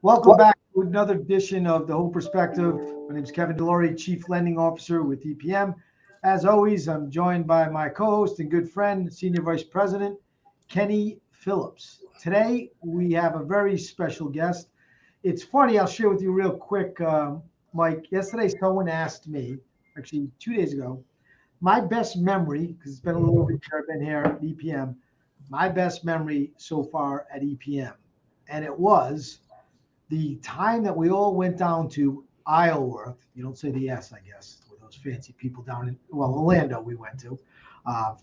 Welcome back to another edition of The Whole Perspective. My name is Kevin Delory, Chief Lending Officer with EPM. As always, I'm joined by my co-host and good friend, Senior Vice President, Kenny Phillips. Today, we have a very special guest. It's funny, I'll share with you real quick, Mike. Yesterday, someone asked me, actually 2 days ago, my best memory, because it's been a little over a year I've been here at EPM, my best memory so far at EPM. And it was the time that we all went down to Isleworth. You don't say the S, I guess, with those fancy people down in, Orlando we went to.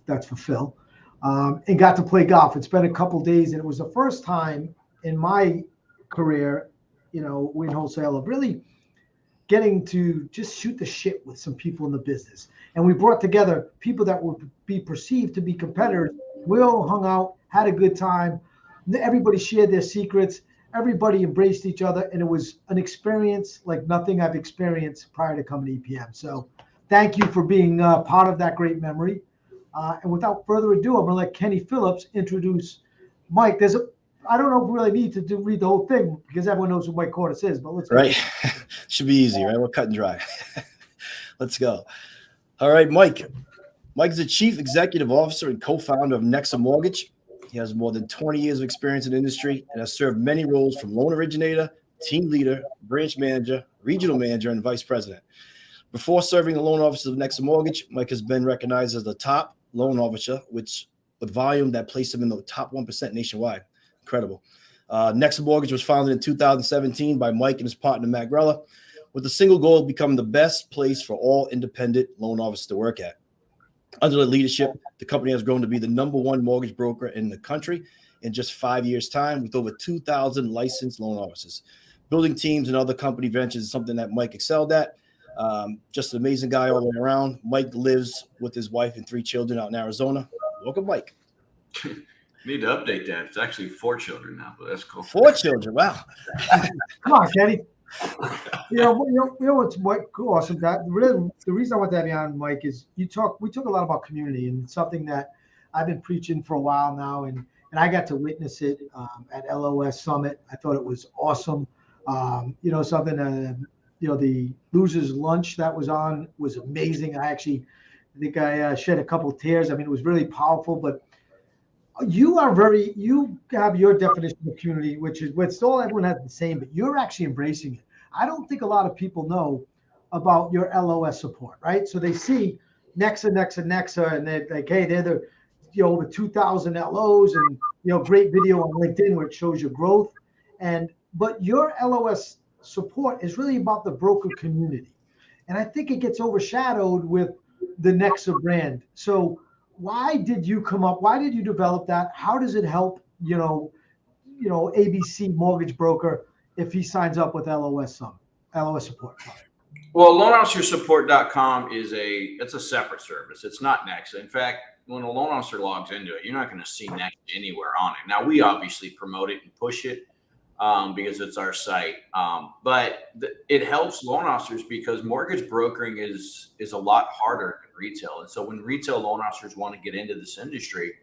That's for Phil. And got to play golf. It's been a couple days, and it was the first time in my career, in wholesale, of really getting to just shoot the shit with some people in the business. And we brought together people that would be perceived to be competitors. We all hung out, had a good time. Everybody shared their secrets. Everybody embraced each other, and it was an experience like nothing I've experienced prior to coming to EPM. So thank you for being part of that great memory. And without further ado, I'm going to let Kenny Phillips introduce Mike. I don't know if we really need to read the whole thing because everyone knows who Mike Kortas is, but let's go. Right. Should be easy, right? We're cut and dry. Let's go. All right, Mike. Mike is the Chief Executive Officer and co-founder of NEXA Mortgage. He has more than 20 years of experience in the industry and has served many roles from loan originator, team leader, branch manager, regional manager, and vice president. Before serving the loan officer of NEXA Mortgage, Mike has been recognized as the top loan officer, with volume that placed him in the top 1% nationwide. Incredible. NEXA Mortgage was founded in 2017 by Mike and his partner, Matt Grella, with the single goal of becoming the best place for all independent loan officers to work at. Under the leadership, the company has grown to be the #1 mortgage broker in the country in just 5 years' time, with over 2,000 licensed loan officers. Building teams and other company ventures is something that Mike excelled at. Just an amazing guy all the way around. Mike lives with his wife and 3 children out in Arizona. Welcome, Mike. Need to update that. It's actually 4 children now, but that's cool. 4 children. Wow. Come on, Kenny. What's awesome. The reason I want to have you on, Mike, is we talk a lot about community, and it's something that I've been preaching for a while now, and I got to witness it at LOS Summit. I thought it was awesome. The losers lunch that was on was amazing. I think I shed a couple tears. I mean, it was really powerful. But you have your definition of community, which is what's all everyone has the same, but you're actually embracing it. I don't think a lot of people know about your LOS support, right? So they see NEXA, and they're like, hey, they're the over 2,000 LOs, and great video on LinkedIn where it shows your growth. But your LOS support is really about the broker community, and I think it gets overshadowed with the NEXA brand. So why did you develop that? How does it help ABC mortgage broker if he signs up with LOS support? Well, loanofficersupport.com it's a separate service. It's not NEXA. In fact, when a loan officer logs into it, you're not going to see NEXA anywhere on it. Now, we obviously promote it and push it because it's our site. But it helps loan officers because mortgage brokering is a lot harder than retail. And so when retail loan officers want to get into this industry,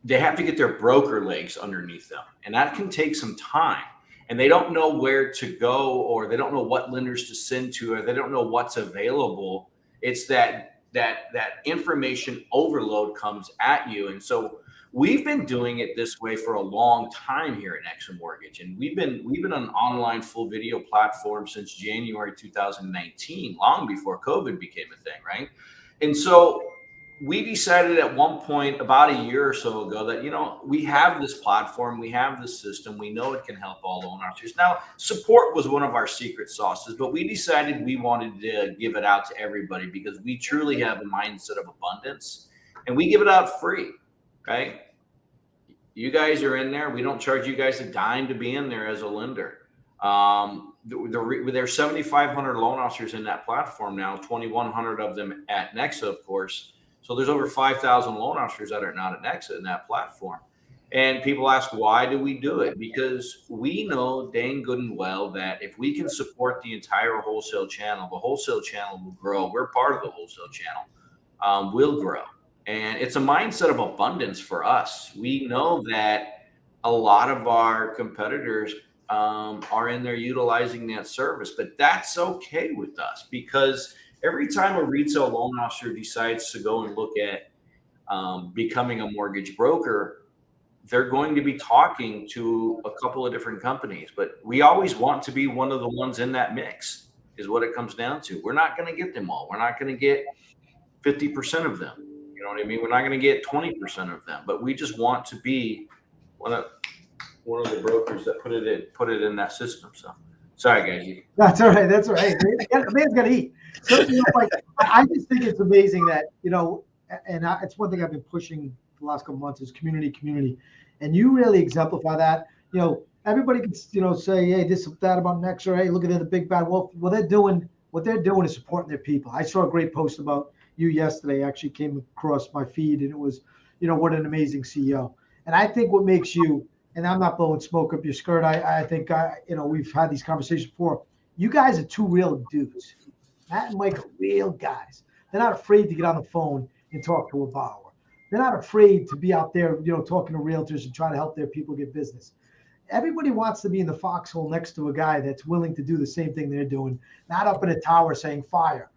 they have to get their broker legs underneath them. And that can take some time. And they don't know where to go, or they don't know what lenders to send to, or they don't know what's available. It's that information overload comes at you. And so we've been doing it this way for a long time here at NEXA Mortgage. And we've been an online full video platform since January 2019, long before COVID became a thing, right? And so we decided at one point about a year or so ago that, we have this platform, we have this system, we know it can help all loan officers. Now, support was one of our secret sauces, but we decided we wanted to give it out to everybody because we truly have a mindset of abundance, and we give it out free, okay? You guys are in there. We don't charge you guys a dime to be in there as a lender. There's 7,500 loan officers in that platform now, 2,100 of them at NEXA, of course. So there's over 5,000 loan officers that are not at NEXA in that platform. And people ask, why do we do it? Because we know dang good and well that if we can support the entire wholesale channel, the wholesale channel will grow. We're part of the wholesale channel. Will grow. And it's a mindset of abundance for us. We know that a lot of our competitors are in there utilizing that service. But that's okay with us, because every time a retail loan officer decides to go and look at becoming a mortgage broker, they're going to be talking to a couple of different companies. But we always want to be one of the ones in that mix, is what it comes down to. We're not going to get them all. We're not going to get 50% of them. You know what I mean? We're not going to get 20% of them, but we just want to be one of the brokers that put it in that system. So sorry, guys. That's all right. That's all right. The man's got to eat. So, like, I just think it's amazing that, and it's one thing I've been pushing the last couple of months is community. And you really exemplify that. Everybody can, say, hey, this, that about NEXA, or hey, look at the big bad wolf. What they're doing is supporting their people. I saw a great post about you yesterday, actually came across my feed, and it was, what an amazing CEO. And I think what makes you, and I'm not blowing smoke up your skirt, I think, we've had these conversations before. You guys are two real dudes. Matt and Mike are real guys. They're not afraid to get on the phone and talk to a borrower. They're not afraid to be out there, talking to realtors and trying to help their people get business. Everybody wants to be in the foxhole next to a guy that's willing to do the same thing they're doing, not up in a tower saying fire.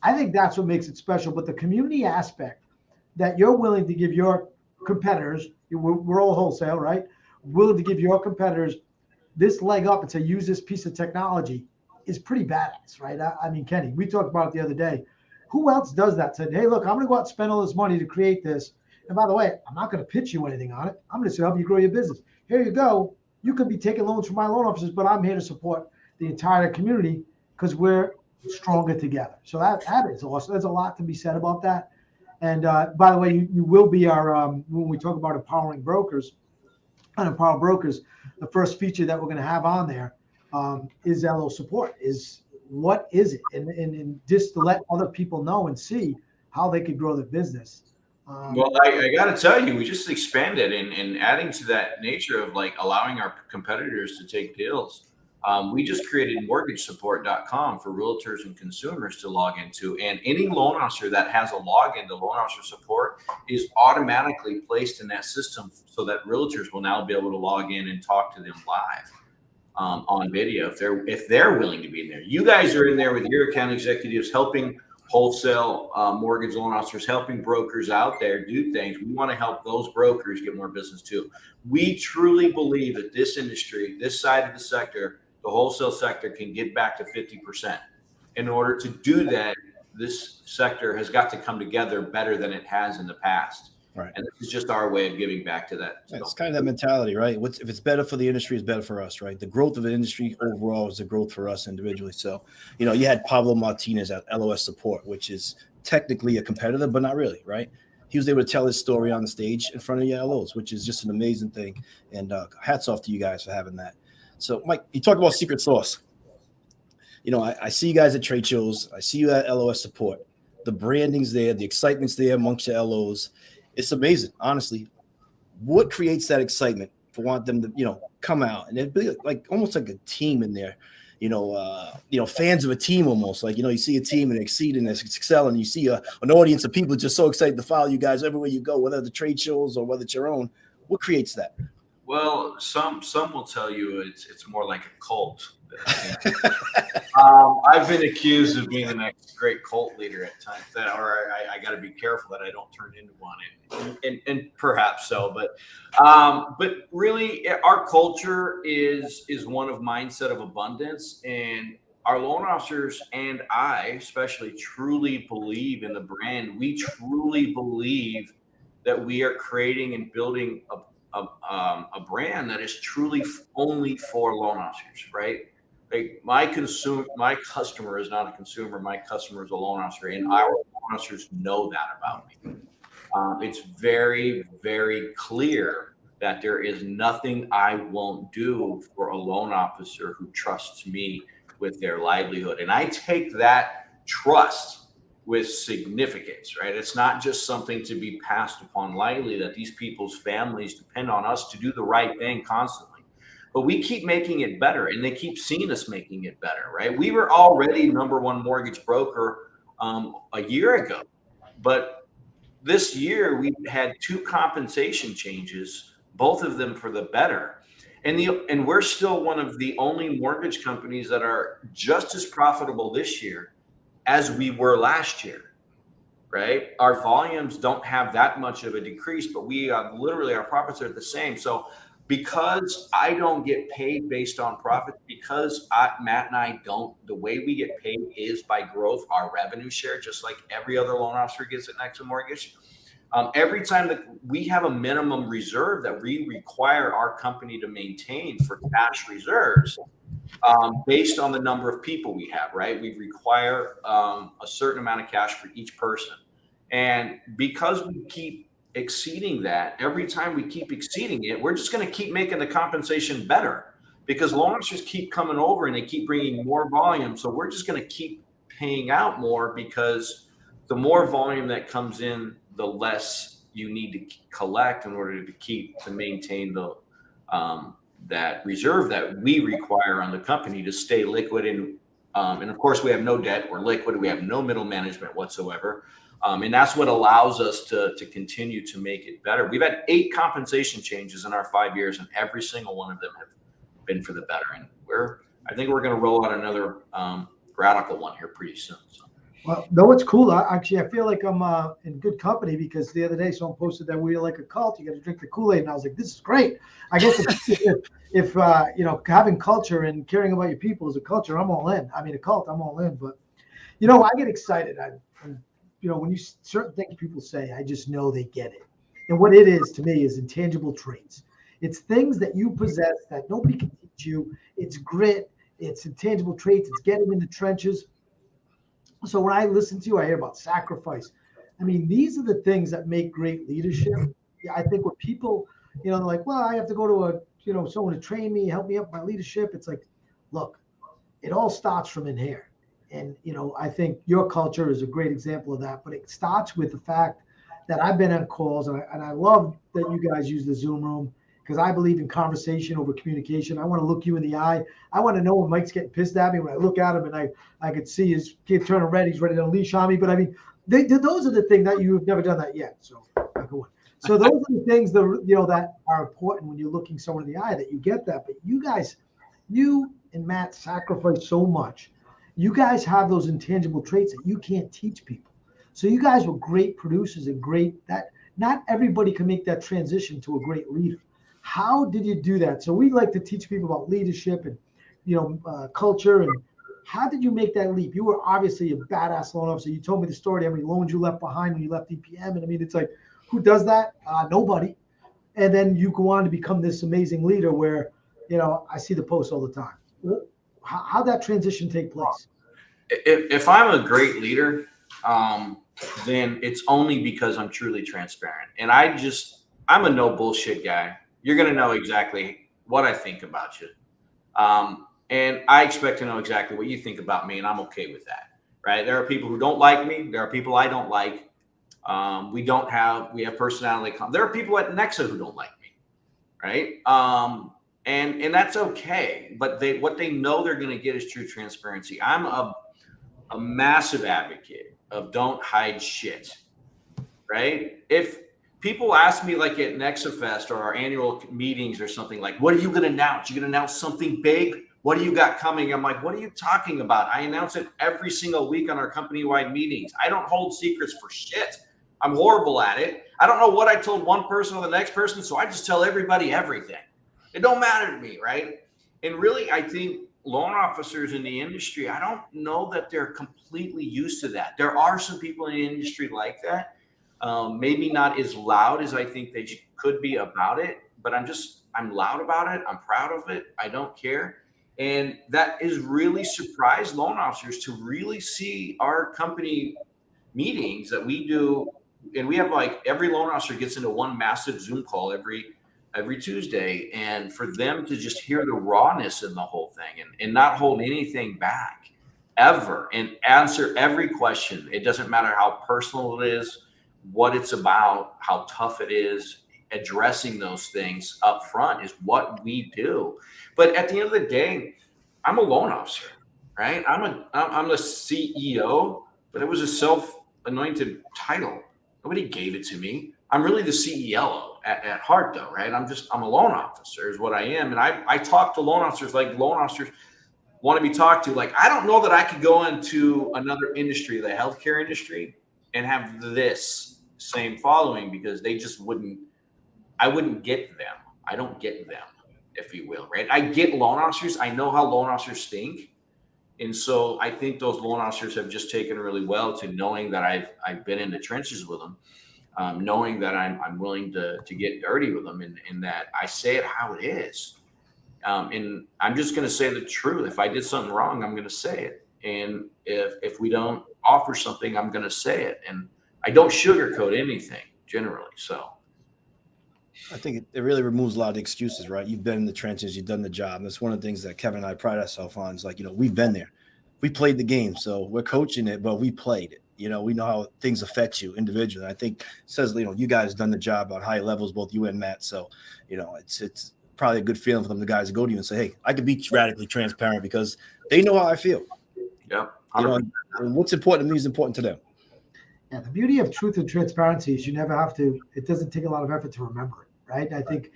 I think that's what makes it special. But the community aspect that you're willing to give your competitors, we're all wholesale, right? Willing to give your competitors this leg up and say, use this piece of technology is pretty badass, right? I mean, Kenny, we talked about it the other day. Who else does that? Said, hey, look, I'm going to go out and spend all this money to create this. And by the way, I'm not going to pitch you anything on it. I'm going to help you grow your business. Here you go. You could be taking loans from my loan officers, but I'm here to support the entire community because we're stronger together. So that is awesome. There's a lot to be said about that. And by the way, you will be our, when we talk about empowering brokers, the first feature that we're going to have on there is that little support. What is it? And just to let other people know and see how they could grow their business. Well, I got to tell you, we just expanded and adding to that nature of like allowing our competitors to take deals. We just created mortgagesupport.com for realtors and consumers to log into. And any loan officer that has a login to loan officer support is automatically placed in that system so that realtors will now be able to log in and talk to them live on video if they're willing to be in there. You guys are in there with your account executives helping wholesale mortgage loan officers, helping brokers out there do things. We want to help those brokers get more business too. We truly believe that this industry, this side of the sector, the wholesale sector, can get back to 50%. In order to do that, this sector has got to come together better than it has in the past. Right. And this is just our way of giving back to that. Yeah, it's kind of that mentality, right? If it's better for the industry, it's better for us, right? The growth of the industry overall is the growth for us individually. So, you had Pablo Martinez at LOS Support, which is technically a competitor, but not really, right? He was able to tell his story on the stage in front of your LOs, which is just an amazing thing. And hats off to you guys for having that. So, Mike, you talked about secret sauce. I see you guys at trade shows. I see you at LOS Support. The branding's there. The excitement's there amongst your LOs. It's amazing, honestly. What creates that excitement for want them to, come out and it'd be like almost like a team in there, fans of a team almost like, you see a team and exceeding and excelling. You see an audience of people just so excited to follow you guys everywhere you go, whether the trade shows or whether it's your own. What creates that? Well, some will tell you it's more like a cult. I've been accused of being the next great cult leader at times. I got to be careful that I don't turn into one, and perhaps so. But really, our culture is one of mindset of abundance, and our loan officers and I especially truly believe in the brand. We truly believe that we are creating and building a brand that is truly only for loan officers, right? Like my customer is not a consumer. My customer is a loan officer, and our loan officers know that about me. It's very, very clear that there is nothing I won't do for a loan officer who trusts me with their livelihood. And I take that trust with significance, right? It's not just something to be passed upon lightly, that these people's families depend on us to do the right thing constantly. But we keep making it better, and they keep seeing us making it better, right? We were already number one mortgage broker a year ago, but this year we had 2 compensation changes, both of them for the better. And we're still one of the only mortgage companies that are just as profitable this year as we were last year, right? Our volumes don't have that much of a decrease, but we literally, our profits are the same. So because I don't get paid based on profits, because Matt and I don't, the way we get paid is by growth, our revenue share, just like every other loan officer gets at NEXA Mortgage. Every time that we have a minimum reserve that we require our company to maintain for cash reserves, based on the number of people we have, right? We require a certain amount of cash for each person. And because we keep exceeding that, every time we keep exceeding it, we're just going to keep making the compensation better because loan officers keep coming over and they keep bringing more volume. So we're just going to keep paying out more because the more volume that comes in, the less you need to collect in order to maintain the that reserve that we require on the company to stay liquid. And of course, we have no debt. We're liquid. We have no middle management whatsoever. And that's what allows us to continue to make it better. We've had 8 compensation changes in our 5 years, and every single one of them have been for the better. And I think we're going to roll out another radical one here pretty soon. So. Well, no, it's cool. I feel like I'm in good company because the other day someone posted that we're like a cult. You got to drink the Kool-Aid, and I was like, "This is great." I guess if having culture and caring about your people is a culture, I'm all in. I mean, a cult, I'm all in. But I get excited. When you certain things people say, I just know they get it. And what it is to me is intangible traits. It's things that you possess that nobody can teach you. It's grit. It's intangible traits. It's getting in the trenches. So when I listen to you, I hear about sacrifice. I mean, these are the things that make great leadership. I think when people, they're like, well, I have to go to someone to train me, help me up my leadership. It's like, look, it all starts from in here. And, I think your culture is a great example of that. But it starts with the fact that I've been on calls, and I love that you guys use the Zoom room because I believe in conversation over communication. I want to look you in the eye. I want to know when Mike's getting pissed at me. When I look at him and I could see his kid turning red, he's ready to unleash on me. But I mean, those are the things that you've never done that yet. So go on. So those are the things that are important when you're looking someone in the eye, that you get that. But you guys, you and Matt sacrifice so much. You guys have those intangible traits that you can't teach people. So you guys were great producers and that not everybody can make that transition to a great leader. How did you do that? So we like to teach people about leadership and, culture. And how did you make that leap? You were obviously a badass loan officer. You told me the story, how many loans you left behind when you left EPM. And I mean, it's like, who does that? Nobody. And then you go on to become this amazing leader where, I see the posts all the time. How'd that transition take place? If I'm a great leader, then it's only because I'm truly transparent. And I'm a no bullshit guy. You're going to know exactly what I think about you. And I expect to know exactly what you think about me, and I'm okay with that, right? There are people who don't like me. There are people I don't like. We have personality. There are people at NEXA who don't like me, right? And that's okay. But what they know they're going to get is true transparency. I'm a massive advocate of don't hide shit, right? If people ask me, like at NEXA Fest or our annual meetings or something, like, what are you going to announce? You going to announce something big? What do you got coming? I'm like, what are you talking about? I announce it every single week on our company-wide meetings. I don't hold secrets for shit. I'm horrible at it. I don't know what I told one person or the next person, so I just tell everybody everything. It don't matter to me, right? And really, I think loan officers in the industry, I don't know that they're completely used to that. There are some people in the industry like that. Maybe not as loud as I think they could be about it, but I'm loud about it. I'm proud of it. I don't care. And that has really surprised loan officers to really see our company meetings that we do. And we have, like, every loan officer gets into one massive Zoom call every Tuesday. And for them to just hear the rawness in the whole thing and not hold anything back ever and answer every question. It doesn't matter how personal it is, what it's about, how tough it is. Addressing those things up front is what we do. But at the end of the day, I'm a loan officer, right? I'm the CEO, but it was a self-anointed title. Nobody gave it to me. I'm really the CEO. at heart though, right? I'm a loan officer is what I am. And I talk to loan officers like loan officers want to be talked to. Like, I don't know that I could go into another industry, the healthcare industry, and have this same following, because they just I wouldn't get them. I don't get them, if you will, right? I get loan officers. I know how loan officers think. And so I think those loan officers have just taken really well to knowing that I've been in the trenches with them, knowing that I'm willing to get dirty with them, and that I say it how it is. And I'm just going to say the truth. If I did something wrong, I'm going to say it. And if we don't offer something, I'm going to say it. And I don't sugarcoat anything generally. So I think it really removes a lot of the excuses, right? You've been in the trenches, you've done the job. And that's one of the things that Kevin and I pride ourselves on. Is like, we've been there. We played the game. So we're coaching it, but we played it. We know how things affect you individually. I think it says, you guys done the job on high levels, both you and Matt. So, it's probably a good feeling for them, the guys to go to you and say, hey, I can be radically transparent, because they know how I feel. Yeah. And what's important to me is important to them. Yeah, the beauty of truth and transparency is you never have to, it doesn't take a lot of effort to remember it, right? I think,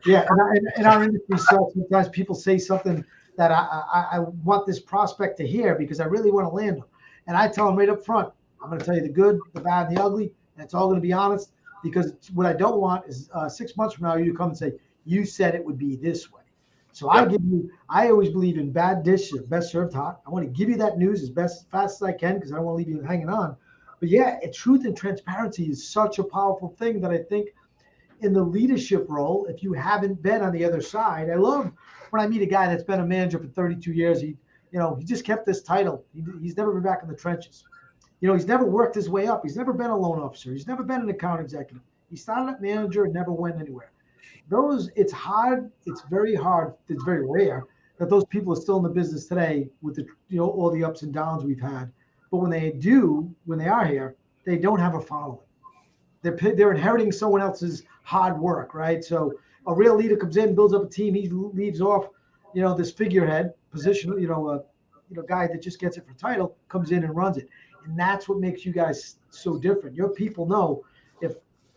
in our industry, sometimes people say something that I want this prospect to hear because I really want to land them. And I tell them right up front, I'm going to tell you the good, the bad, and the ugly, and it's all going to be honest, because what I don't want is 6 months from now you to come and say, you said it would be this way. So I always believe in bad dish, best served hot. I want to give you that news as fast as I can, because I don't want to leave you hanging on. But yeah, truth and transparency is such a powerful thing that I think in the leadership role, if you haven't been on the other side, I love when I meet a guy that's been a manager for 32 years. He just kept this title. He's never been back in the trenches. He's never worked his way up. He's never been a loan officer. He's never been an account executive. He started at manager and never went anywhere. It's hard. It's very hard. It's very rare that those people are still in the business today with the, all the ups and downs we've had. But when they are here, they don't have a following. They're inheriting someone else's hard work, right? So a real leader comes in, builds up a team. He leaves off, this figurehead position, guy that just gets it for title, comes in and runs it. And that's what makes you guys so different. Your people know if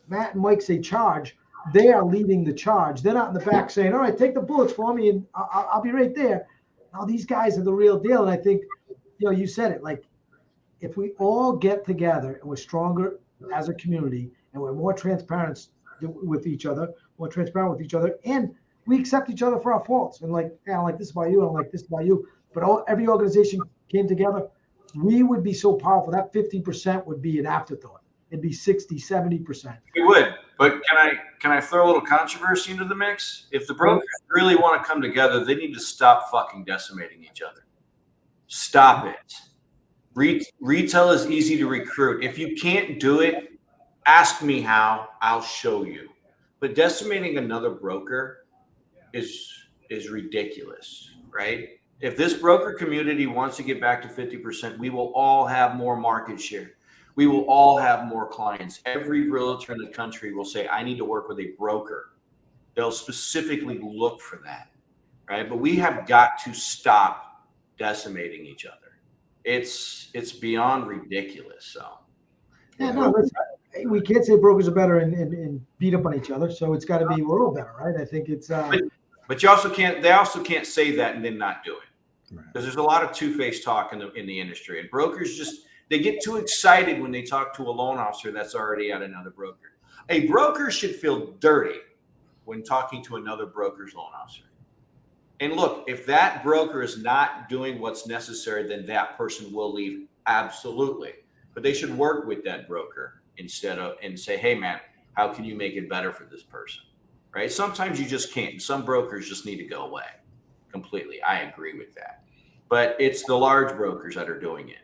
Matt and Mike say charge, they are leading the charge. They're not in the back saying, all right, take the bullets for me and I'll be right there. Now these guys are the real deal. And I think, you said it, like, if we all get together and we're stronger as a community and we're more transparent with each other, and we accept each other for our faults. And like, I don't like this about you, I don't like this about you. But every organization came together, we would be so powerful. That 50% would be an afterthought. It'd be 60, 70%. We would. But can I throw a little controversy into the mix? If the brokers really want to come together, they need to stop fucking decimating each other. Stop it. Retail is easy to recruit. If you can't do it, ask me how. I'll show you. But decimating another broker is ridiculous, right? If this broker community wants to get back to 50%, we will all have more market share. We will all have more clients. Every realtor in the country will say, I need to work with a broker. They'll specifically look for that, right? But we have got to stop decimating each other. It's beyond ridiculous. So, yeah, no, we can't say brokers are better and beat up on each other. So it's got to be we're all better, right? I think it's. But you also can't. They also can't say that and then not do it, because there's a lot of two-faced talk in the industry, and brokers they get too excited when they talk to a loan officer that's already at another broker. A broker should feel dirty when talking to another broker's loan officer. And look, if that broker is not doing what's necessary, then that person will leave. Absolutely. But they should work with that broker and say, hey, man, how can you make it better for this person? Right? Sometimes you just can't. Some brokers just need to go away completely. I agree with that. But it's the large brokers that are doing it.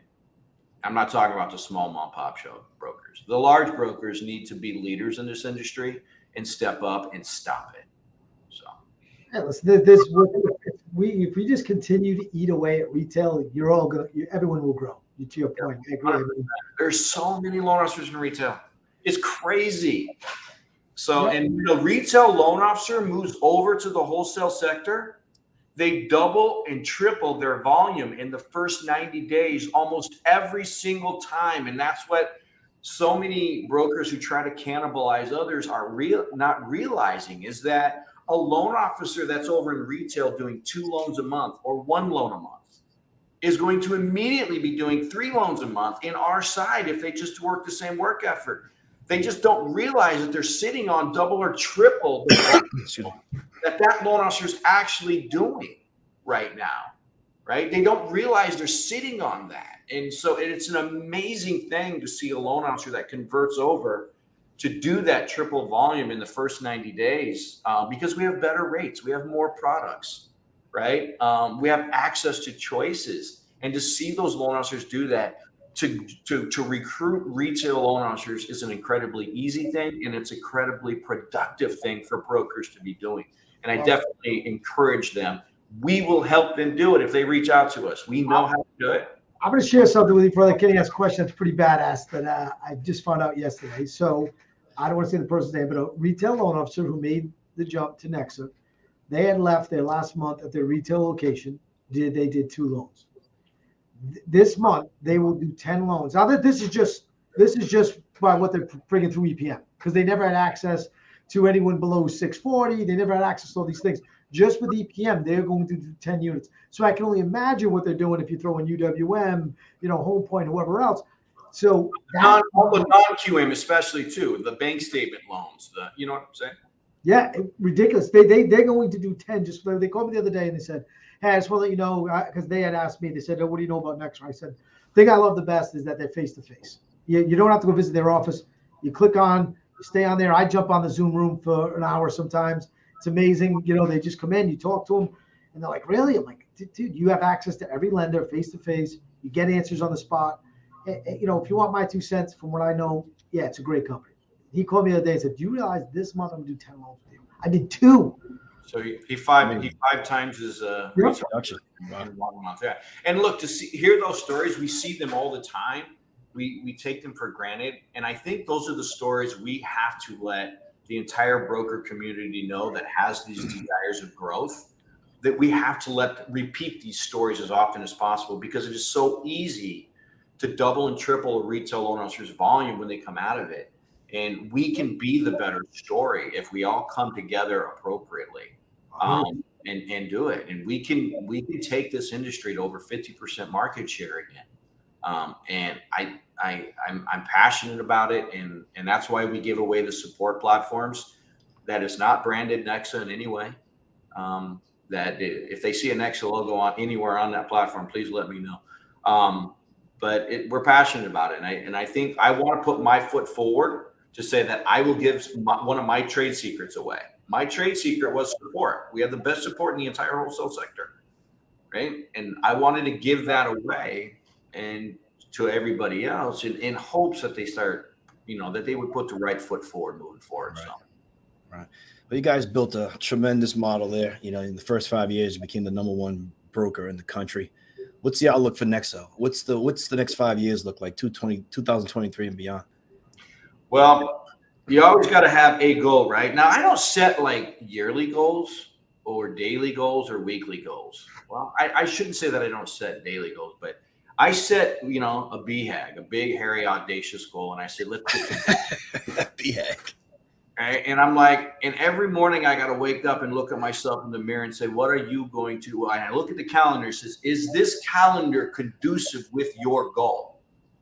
I'm not talking about the small mom pop show brokers. The large brokers need to be leaders in this industry and step up and stop it. So, yeah, listen, if we just continue to eat away at retail, everyone will grow. To your point, I agree. There's so many loan officers in retail. It's crazy. So, and retail loan officer moves over to the wholesale sector. They double and triple their volume in the first 90 days, almost every single time. And that's what so many brokers who try to cannibalize others are not realizing is that a loan officer that's over in retail doing 2 loans a month or 1 loan a month is going to immediately be doing 3 loans a month in our side if they just work the same work effort. They just don't realize that they're sitting on double or triple that loan officer is actually doing right now, right? They don't realize they're sitting on that. And so it's an amazing thing to see a loan officer that converts over to do that triple volume in the first 90 days because we have better rates. We have more products, right? We have access to choices. And to see those loan officers do that, to recruit retail loan officers is an incredibly easy thing, and it's an incredibly productive thing for brokers to be doing. And I definitely encourage them. We will help them do it if they reach out to us. We know how to do it. I'm going to share something with you before Kenny asks a question that's pretty badass that I just found out yesterday. So I don't want to say the person's name, but a retail loan officer who made the jump to NEXA, they had left their last month at their retail location. They did 2 loans. This month they will do 10 loans. Now that this is just by what they're bringing through EPM, because they never had access to anyone below 640. They never had access to all these things. Just with EPM, they're going to do 10 units. So I can only imagine what they're doing if you throw in UWM, Home Point, whoever else. So all the non-QM, especially too, the bank statement loans. You know what I'm saying? Yeah, ridiculous. They're going to do 10. Just they called me the other day and they said, "Hey, I just want to let you know," because they had asked me. They said, "Oh, what do you know about NEXA?" I said, "The thing I love the best is that they're face to face. You don't have to go visit their office. You click on, you stay on there. I jump on the Zoom room for an hour sometimes. It's amazing. They just come in, you talk to them, and they're like, "Really?" I'm like, "Dude, you have access to every lender face to face. You get answers on the spot. If you want my 2 cents from what I know, yeah, it's a great company." He called me the other day and said, "Do you realize this month I'm gonna do 10 loans with you?" I did 2. So he 5 times his production in 1 month. Yeah, and look, hear those stories, we see them all the time. We take them for granted, and I think those are the stories we have to let the entire broker community know that has these desires of growth, that we have to repeat these stories as often as possible, because it is so easy to double and triple a retail loan officer's volume when they come out of it. And we can be the better story if we all come together appropriately and do it. And we can take this industry to over 50% market share again. And I'm passionate about it, and that's why we give away the support platforms. That is not branded NEXA in any way. That if they see a NEXA logo anywhere on that platform, please let me know. But we're passionate about it, and I think I want to put my foot forward to say that I will give one of my trade secrets away. My trade secret was support. We have the best support in the entire wholesale sector, right? And I wanted to give that away and to everybody else in hopes that they start, that they would put the right foot forward moving forward. Right. So. Right. Well, you guys built a tremendous model there. In the first 5 years, you became the #1 broker in the country. What's the outlook for NEXA? What's the next 5 years look like, 2023 and beyond? Well, you always got to have a goal, right? Now, I don't set like yearly goals or daily goals or weekly goals. Well, I shouldn't say that I don't set daily goals, but I set, a BHAG, a big, hairy, audacious goal. And I say, let's get BHAG. Right? And I'm like, and every morning I got to wake up and look at myself in the mirror and say, what are you going to, I look at the calendar and says, is this calendar conducive with your goal?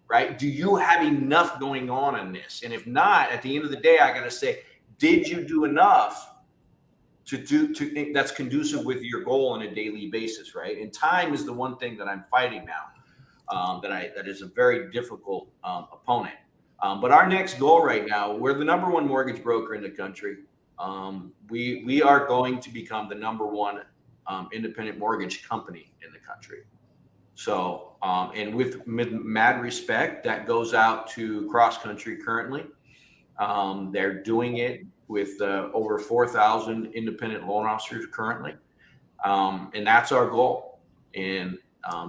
Right? Do you have enough going on in this? And if not, at the end of the day, I got to say, did you do enough that's conducive with your goal on a daily basis? Right? And time is the one thing that I'm fighting now. That is a very difficult opponent. But our next goal right now, we're the #1 mortgage broker in the country. We are going to become the #1 independent mortgage company in the country. So, and with mad respect, that goes out to cross country currently. They're doing it with over 4,000 independent loan officers currently. And that's our goal. And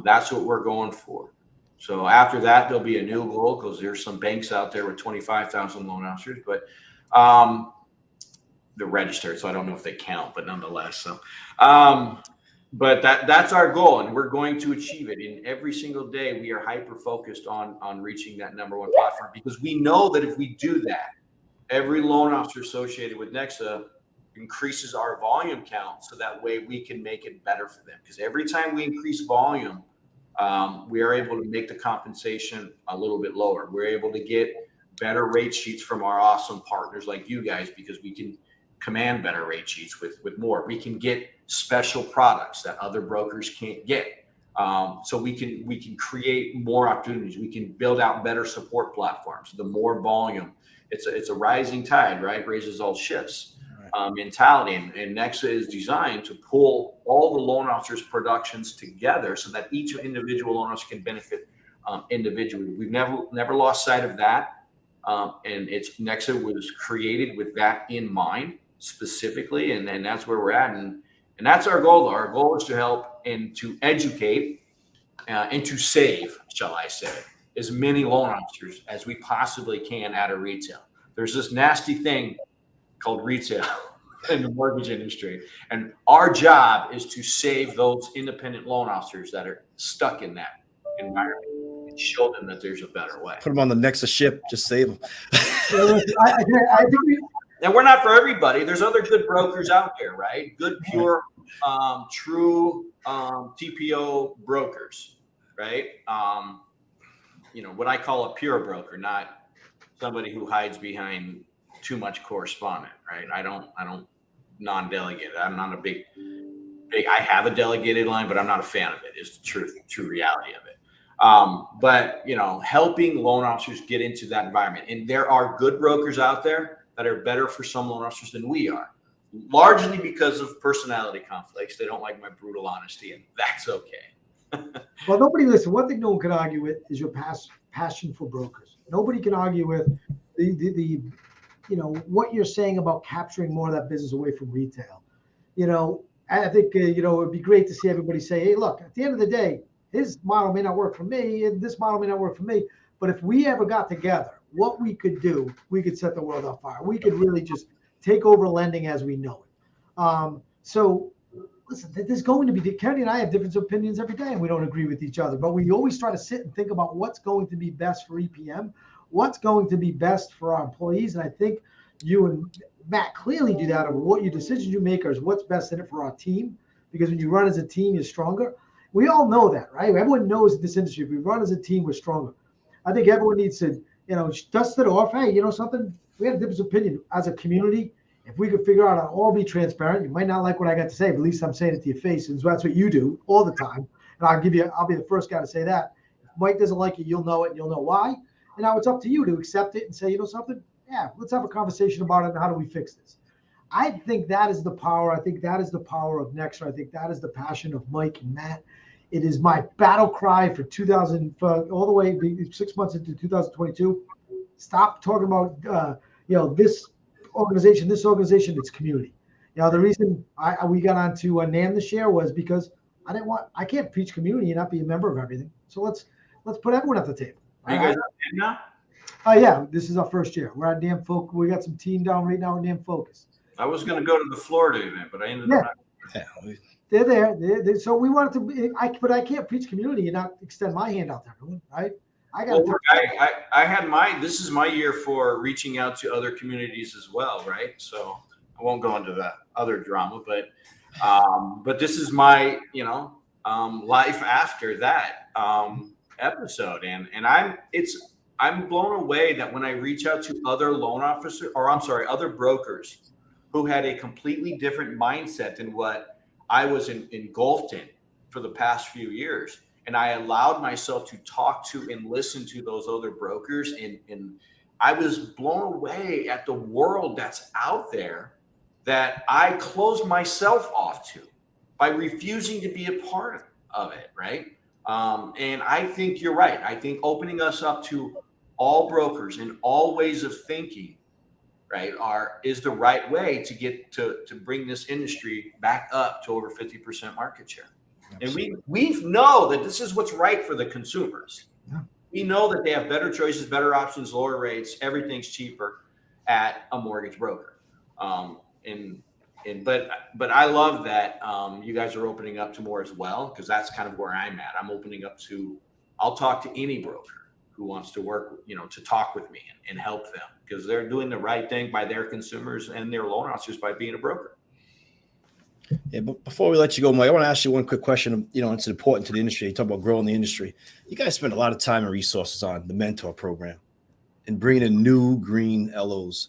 that's what we're going for. So after that, there'll be a new goal because there's some banks out there with 25,000 loan officers, but they're registered, so I don't know if they count, but nonetheless. So, but that's our goal, and we're going to achieve it. And every single day, we are hyper focused on reaching that #1 platform, because we know that if we do that, every loan officer associated with NEXA increases our volume count, so that way we can make it better for them. Because every time we increase volume, we are able to make the compensation a little bit lower. We're able to get better rate sheets from our awesome partners like you guys, because we can command better rate sheets with more. We can get special products that other brokers can't get. So we can create more opportunities. We can build out better support platforms. The more volume, it's a rising tide, right? Raises all ships. Mentality, and NEXA is designed to pull all the loan officers' productions together, so that each individual loan officer can benefit individually. We've never lost sight of that, and NEXA was created with that in mind specifically, and that's where we're at, and that's our goal. Our goal is to help and to educate and to save, shall I say, as many loan officers as we possibly can out of retail. There's this nasty thing called retail in the mortgage industry, and our job is to save those independent loan officers that are stuck in that environment and show them that there's a better way. Put them on the NEXA ship, just save them. I think and we're not for everybody. There's other good brokers out there, right? Good, pure, true TPO brokers, right? What I call a pure broker, not somebody who hides behind too much correspondent, right? I don't non-delegate. I'm not a big, I have a delegated line, but I'm not a fan of it. Is the true reality of it. But helping loan officers get into that environment, and there are good brokers out there that are better for some loan officers than we are, largely because of personality conflicts. They don't like my brutal honesty, and that's okay. Well, listen, one thing no one can argue with is your passion for brokers. Nobody can argue with the what you're saying about capturing more of that business away from retail. I think, it'd be great to see everybody say, hey, look, at the end of the day, his model may not work for me, and this model may not work for me. But if we ever got together, what we could do, we could set the world on fire. We could really just take over lending as we know it. So listen, there's going to be, Kenny and I have different opinions every day, and we don't agree with each other, but we always try to sit and think about what's going to be best for EPM, what's going to be best for our employees. And I think you and Matt clearly do that, of what your decisions you make is what's best in it for our team, because when you run as a team, you're stronger. We all know that, right? Everyone knows in this industry, if we run as a team, we're stronger. I think everyone needs to, dust it off. Hey, something? We have a different opinion as a community. If we could figure out how to all be transparent, you might not like what I got to say, but at least I'm saying it to your face, and that's what you do all the time. And I'll be the first guy to say that. If Mike doesn't like it, you'll know it, and you'll know why. And now it's up to you to accept it and say, something? Yeah, let's have a conversation about it, and how do we fix this? I think that is the power. I think that is the power of NEXA. I think that is the passion of Mike and Matt. It is my battle cry for all the way 6 months into 2022. Stop talking about this organization, it's community. The reason we got onto NAM this year was because I can't preach community and not be a member of everything. So let's put everyone at the table. Are you guys on NAM now? Yeah, this is our first year. We're at NAM Focus. We got some team down right now at NAM Focus. I was going to go to the Florida event, but I ended up. They're there. So we wanted to be, but I can't preach community and not extend my hand out to everyone, right? I had this is my year for reaching out to other communities as well, right? So I won't go into the other drama, but this is my, life after that episode, and I'm blown away that when I reach out to other other brokers who had a completely different mindset than what I was engulfed in for the past few years. And I allowed myself to talk to and listen to those other brokers. And I was blown away at the world that's out there that I closed myself off to by refusing to be a part of it, right? And I think you're right. I think opening us up to all brokers and all ways of thinking, right, is the right way to get to bring this industry back up to over 50% market share. Absolutely. And we know that this is what's right for the consumers. Yeah. We know that they have better choices, better options, lower rates, everything's cheaper at a mortgage broker. And but I love that you guys are opening up to more as well, because that's kind of where I'm at. I'm opening up to, I'll talk to any broker who wants to work, to talk with me and help them, because they're doing the right thing by their consumers and their loan officers by being a broker. Yeah, but before we let you go, Mike, I want to ask you one quick question. It's important to the industry. You talk about growing the industry. You guys spend a lot of time and resources on the mentor program and bringing in new green LOs.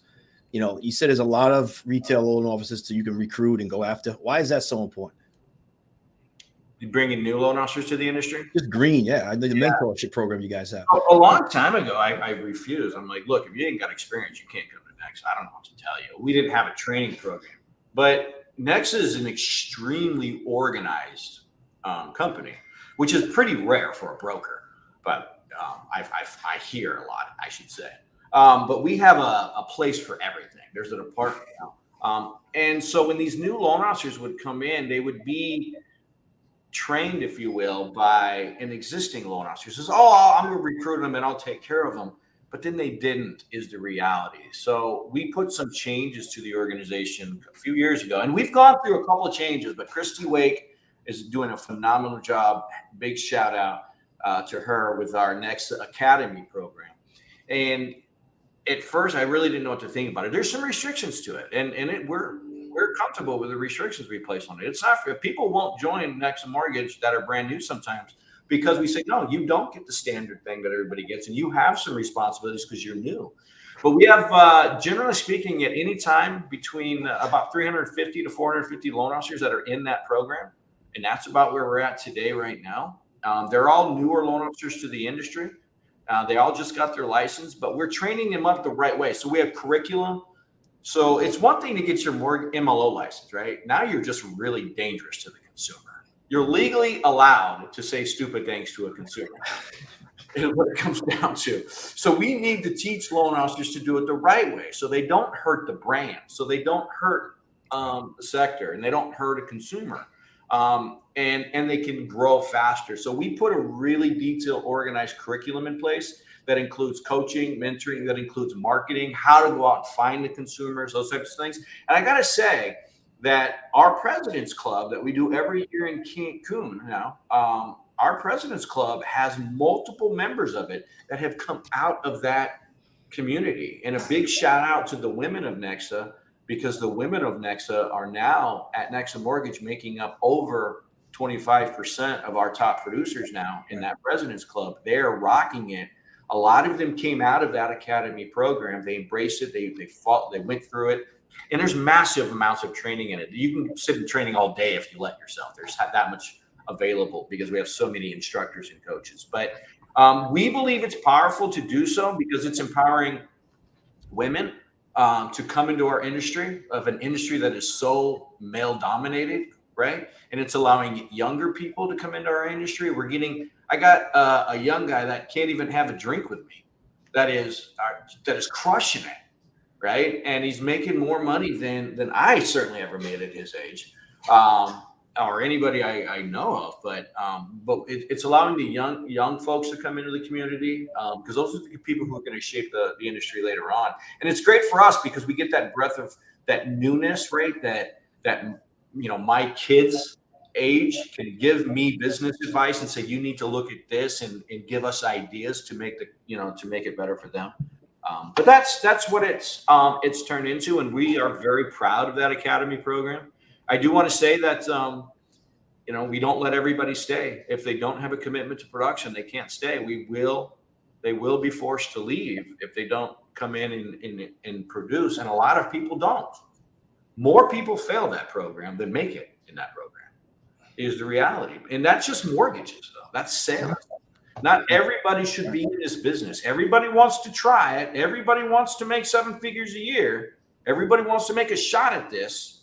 You said there's a lot of retail loan officers that you can recruit and go after. Why is that so important? You bringing new loan officers to the industry? Just green, yeah. The mentorship program you guys have. A long time ago, I refused. I'm like, look, if you ain't got experience, you can't come to NEXA. I don't know what to tell you. We didn't have a training program, but NEXA is an extremely organized company, which is pretty rare for a broker. But I hear a lot, I should say. But we have a place for everything. There's a department now. And so when these new loan officers would come in, they would be trained, if you will, by an existing loan officer who says, oh, I'm going to recruit them and I'll take care of them. But then they didn't, is the reality. So we put some changes to the organization a few years ago, and we've gone through a couple of changes, but Christy Wake is doing a phenomenal job. Big shout out to her with our NEXA Academy program. And at first, I really didn't know what to think about it. There's some restrictions to it, and we're comfortable with the restrictions we place on it. It's not for people won't join NEXA Mortgage that are brand new sometimes, because we say, no, you don't get the standard thing that everybody gets, and you have some responsibilities because you're new. But we have, generally speaking, at any time between about 350 to 450 loan officers that are in that program, and that's about where we're at today right now. They're all newer loan officers to the industry. They all just got their license, but we're training them up the right way. So we have curriculum. So it's one thing to get your MLO license, right? Now you're just really dangerous to the consumer. You're legally allowed to say stupid things to a consumer is what it comes down to. So we need to teach loan officers to do it the right way, so they don't hurt the brand, so they don't hurt the sector, and they don't hurt a consumer, and they can grow faster. So we put a really detailed, organized curriculum in place that includes coaching, mentoring, that includes marketing, how to go out and find the consumers, those types of things. And I got to say that our President's Club that we do every year in Cancun now, our President's Club has multiple members of it that have come out of that community. And a big shout out to the women of NEXA, because the women of NEXA are now at NEXA Mortgage making up over 25% of our top producers now in that President's Club. They're rocking it. A lot of them came out of that academy program. They embraced it. They fought. They went through it. And there's massive amounts of training in it. You can sit in training all day if you let yourself. There's that much available because we have so many instructors and coaches. But we believe it's powerful to do so because it's empowering women to come into our industry, of an industry that is so male dominated, right? And it's allowing younger people to come into our industry. I got a young guy that can't even have a drink with me, that is crushing it, right? And he's making more money than I certainly ever made at his age, or anybody I know of. But it's allowing the young folks to come into the community, because those are the people who are going to shape the industry later on. And it's great for us because we get that breadth of that newness, right? That my kids' age can give me business advice and say, you need to look at this, and give us ideas to make it better for them. But that's what it's turned into, and we are very proud of that academy program. I do want to say that we don't let everybody stay. If they don't have a commitment to production, they can't stay. They will be forced to leave if they don't come in and produce. And a lot of people don't. More people fail that program than make it in that program, is the reality. And that's just mortgages, though. That's sales. Not everybody should be in this business. Everybody wants to try it. Everybody wants to make 7 figures a year. Everybody wants to make a shot at this,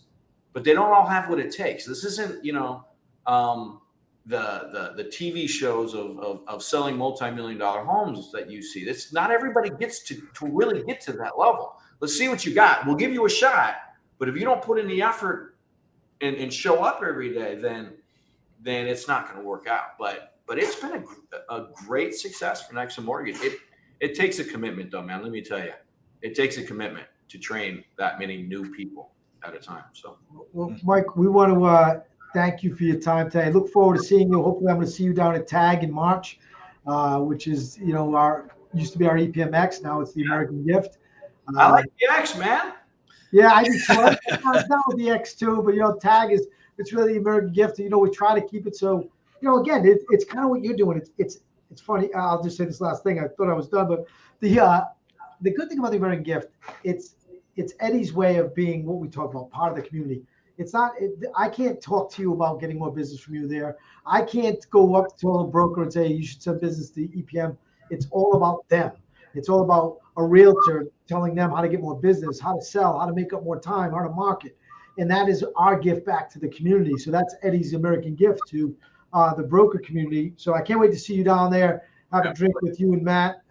but they don't all have what it takes. This isn't, the TV shows of selling multi-million-dollar homes that you see. It's not everybody gets to really get to that level. Let's see what you got. We'll give you a shot, but if you don't put in the effort and show up every day, then it's not going to work out. But it's been a great success for NEXA Mortgage. It takes a commitment, though, man. Let me tell you, it takes a commitment to train that many new people at a time. So, well, Mike, we want to thank you for your time today. I look forward to seeing you. Hopefully, I'm going to see you down at TAG in March, which is, our used to be our EPMX. Now it's the American Gift. I like the X, man. Yeah, I do too. I down with the X too, but TAG it's really the American Gift. We try to keep it so, again, it's kind of what you're doing. It's funny. I'll just say this last thing. I thought I was done, but the good thing about the American Gift, it's Eddie's way of being what we talk about, part of the community. It's not. I can't talk to you about getting more business from you there. I can't go up to a broker and say you should send business to EPM. It's all about them. It's all about a realtor telling them how to get more business, how to sell, how to make up more time, how to market. And that is our gift back to the community. So that's Eddie's American Gift to the broker community. So I can't wait to see you down there, have a drink with you and Matt.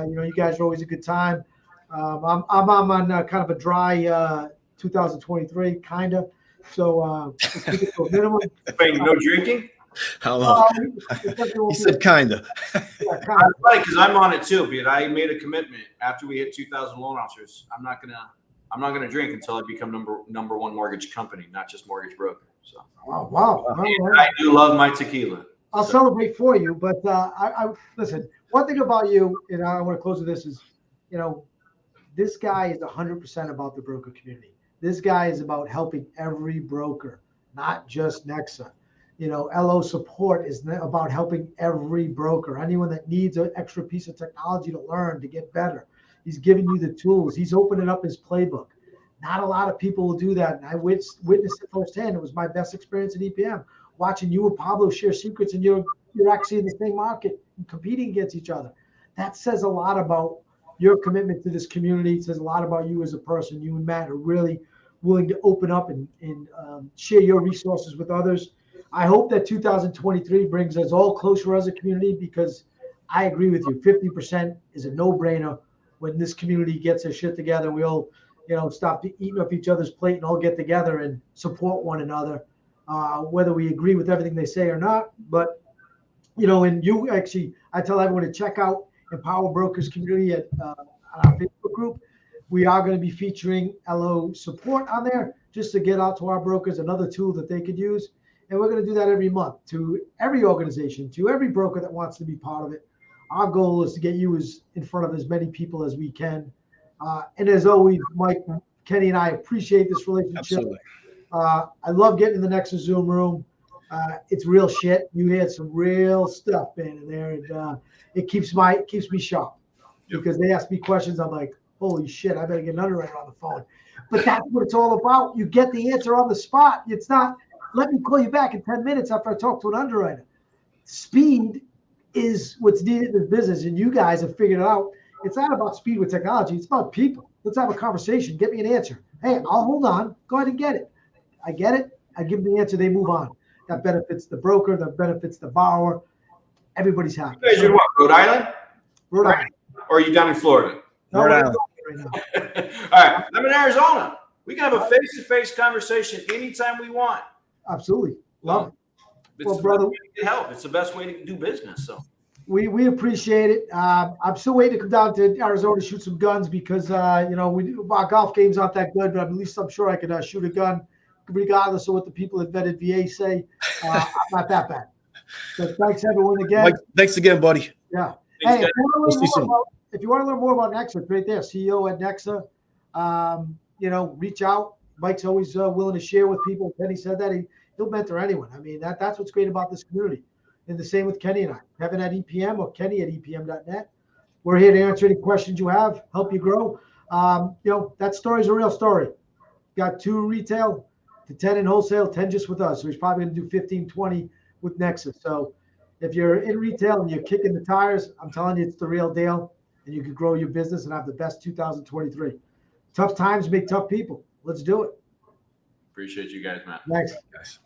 You guys are always a good time. I'm on kind of a dry 2023, kind of. So let's keep it to a minimum. Wait, no drinking? How long? He said kinda. Yeah, kind I'm of. funny because I'm on it too, but I made a commitment after we hit 2,000 loan officers. I'm not gonna drink until I become number one mortgage company, not just mortgage broker. So Oh, wow. and I do love my tequila. I'll celebrate for you, but I listen. One thing about you, and I want to close with this is, this guy is 100% about the broker community. This guy is about helping every broker, not just NEXA. LO support is about helping every broker, anyone that needs an extra piece of technology to learn, to get better. He's giving you the tools. He's opening up his playbook. Not a lot of people will do that. And I witnessed it firsthand. It was my best experience at EPM, watching you and Pablo share secrets, and you're actually in the same market and competing against each other. That says a lot about your commitment to this community. It says a lot about you as a person. You and Matt are really willing to open up and share your resources with others. I hope that 2023 brings us all closer as a community, because I agree with you. 50% is a no-brainer when this community gets their shit together. We all, stop eating off each other's plate and all get together and support one another, whether we agree with everything they say or not. But, and you actually, I tell everyone to check out Empower Brokers Community at our Facebook group. We are going to be featuring LO support on there just to get out to our brokers, another tool that they could use. And we're going to do that every month to every organization, to every broker that wants to be part of it. Our goal is to get you in front of as many people as we can. And as always, Mike, Kenny, and I appreciate this relationship. Absolutely. I love getting in the NEXA Zoom room. It's real shit. You had some real stuff, man, in there, and it keeps me sharp. Because they ask me questions, I'm like, holy shit, I better get an underwriter on the phone. But that's what it's all about. You get the answer on the spot. It's not, let me call you back in 10 minutes after I talk to an underwriter. Speed is what's needed in this business, and you guys have figured it out. It's not about speed with technology. It's about people. Let's have a conversation. Get me an answer. Hey, I'll hold on. Go ahead and get it. I get it. I give them the answer. They move on. That benefits the broker. That benefits the borrower. Everybody's happy. You guys are what, Rhode Island? Rhode Island. Or are you down in Florida? No, Rhode Island. right now. All right, I'm in Arizona. We can have a face-to-face conversation anytime we want. Absolutely. Love it. It's Well, the brother, best way to get help. It's the best way to do business. So we appreciate it. I'm still waiting to come down to Arizona to shoot some guns because our golf game's not that good, but at least I'm sure I could shoot a gun, regardless of what the people at Vetted VA say. I'm not that bad. So thanks everyone again. Mike, thanks again, buddy. Yeah. Thanks, Hey, guys. if you want to learn more about NEXA, it's right there. CEO at NEXA. Reach out. Mike's always willing to share with people. Kenny said that he'll mentor anyone. I mean, that's what's great about this community. And the same with Kenny and I. Kevin at EPM or Kenny at EPM.net. We're here to answer any questions you have, help you grow. That story's a real story. Got 2 retail to 10 in wholesale, 10 just with us. So he's probably going to do 15, 20 with NEXA. So if you're in retail and you're kicking the tires, I'm telling you, it's the real deal. And you can grow your business and have the best 2023. Tough times make tough people. Let's do it. appreciate you guys, man. Thanks. Guys.